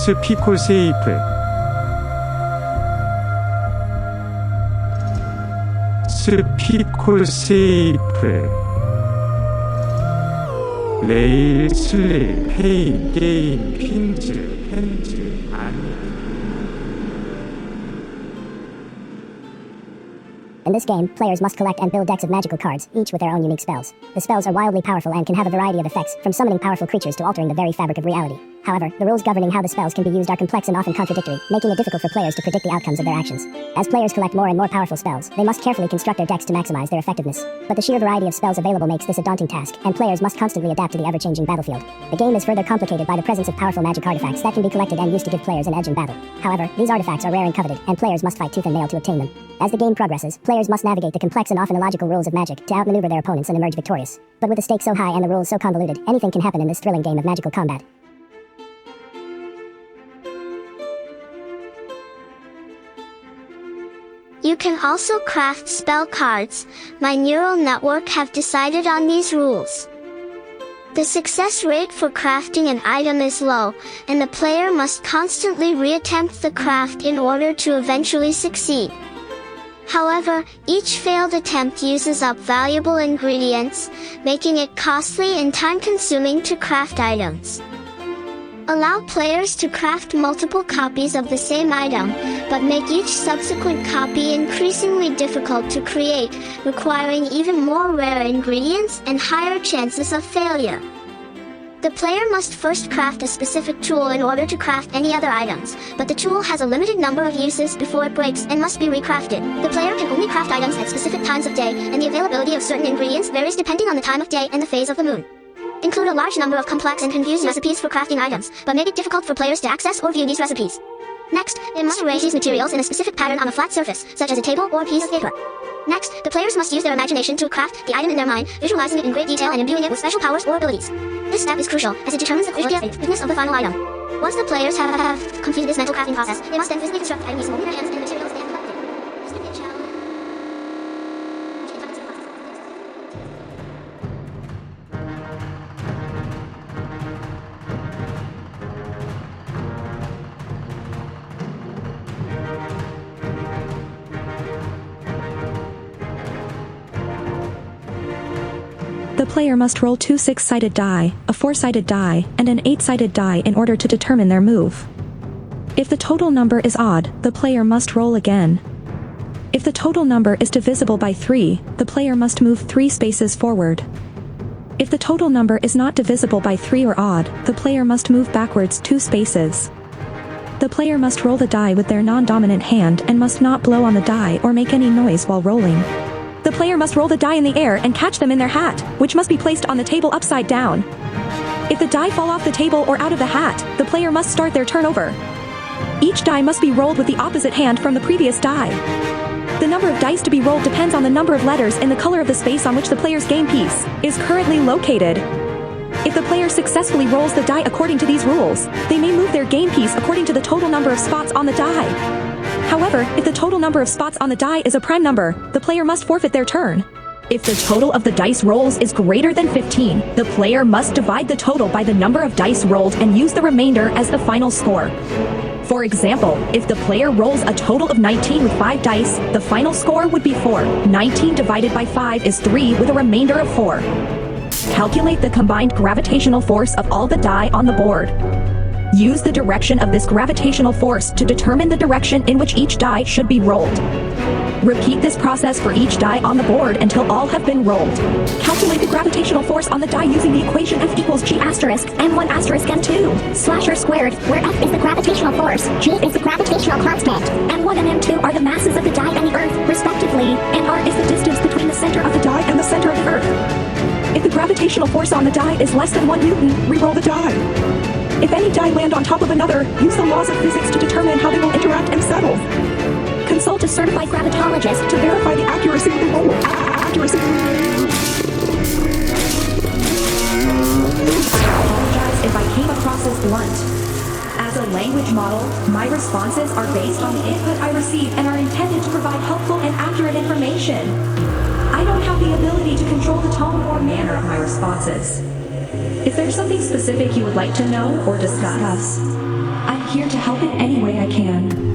스피콜세이프 스피콜세이프 레일 슬립 페인 게임 퀸즈 핸즈 아니. In this game, players must collect and build decks of magical cards, each with their own unique spells. The spells are wildly powerful and can have a variety of effects, from summoning powerful creatures to altering the very fabric of reality. However, the rules governing how the spells can be used are complex and often contradictory, making it difficult for players to predict the outcomes of their actions. As players collect more and more powerful spells, they must carefully construct their decks to maximize their effectiveness. But the sheer variety of spells available makes this a daunting task, and players must constantly adapt to the ever-changing battlefield. The game is further complicated by the presence of powerful magic artifacts that can be collected and used to give players an edge in battle. However, these artifacts are rare and coveted, and players must fight tooth and nail to obtain them. As the game progresses, players must navigate the complex and often illogical rules of magic to outmaneuver their opponents and emerge victorious. But with the stakes so high and the rules so convoluted, anything can happen in this thrilling game of magical combat. You can also craft spell cards. My neural network have decided on these rules. The success rate for crafting an item is low, and the player must constantly reattempt the craft in order to eventually succeed. However, each failed attempt uses up valuable ingredients, making it costly and time-consuming to craft items. Allow players to craft multiple copies of the same item, but make each subsequent copy increasingly difficult to create, requiring even more rare ingredients and higher chances of failure. The player must first craft a specific tool in order to craft any other items, but the tool has a limited number of uses before it breaks and must be recrafted. The player can only craft items at specific times of day, and the availability of certain ingredients varies depending on the time of day and the phase of the moon. Include a large number of complex and confused recipes for crafting items, but make it difficult for players to access or view these recipes. Next, they must arrange these materials in a specific pattern on a flat surface, such as a table or a piece of paper. Next, the players must use their imagination to craft the item in their mind, visualizing it in great detail and imbuing it with special powers or abilities. This step is crucial, as it determines the effectiveness of the final item. Once the players have completed this mental crafting process, they must then physically construct the item using only their hands and the materials they have collected. This can be a challenge. The player must roll 2 6-sided die, a 4-sided die, and an 8-sided die in order to determine their move. If the total number is odd, the player must roll again. If the total number is divisible by 3, the player must move 3 spaces forward. If the total number is not divisible by 3 or odd, the player must move backwards 2 spaces. The player must roll the die with their non-dominant hand and must not blow on the die or make any noise while rolling. The player must roll the die in the air and catch them in their hat, which must be placed on the table upside down. If the die fall off the table or out of the hat, the player must start their turn over. Each die must be rolled with the opposite hand from the previous die. The number of dice to be rolled depends on the number of letters in the color of the space on which the player's game piece is currently located. If the player successfully rolls the die according to these rules, they may move their game piece according to the total number of spots on the die. However, if the total number of spots on the die is a prime number, the player must forfeit their turn. If the total of the dice rolls is greater than 15, the player must divide the total by the number of dice rolled and use the remainder as the final score. For example, if the player rolls a total of 19 with 5 dice, the final score would be 4. 19 divided by 5 is 3 with a remainder of 4. Calculate the combined gravitational force of all the die on the board. Use the direction of this gravitational force to determine the direction in which each die should be rolled. Repeat this process for each die on the board until all have been rolled. Calculate the gravitational force on the die using the equation F equals G asterisk M1 asterisk M2 slasher squared, where F is the gravitational force, G is the gravitational constant, M1 and M2 are the masses of the die and the Earth, respectively, and R is the distance between the center of the die and the center of the Earth. If the gravitational force on the die is less than 1 Newton, re-roll the die. If any die land on top of another, use the laws of physics to determine how they will interact and settle. Consult a certified gravitologist to verify the accuracy of the roll. Accuracy. I apologize if I came across as blunt. As a language model, my responses are based on the input I receive and are intended to provide helpful and accurate information. I don't have the ability to control the tone or manner of my responses. Is there something specific you would like to know or discuss? I'm here to help in any way I can.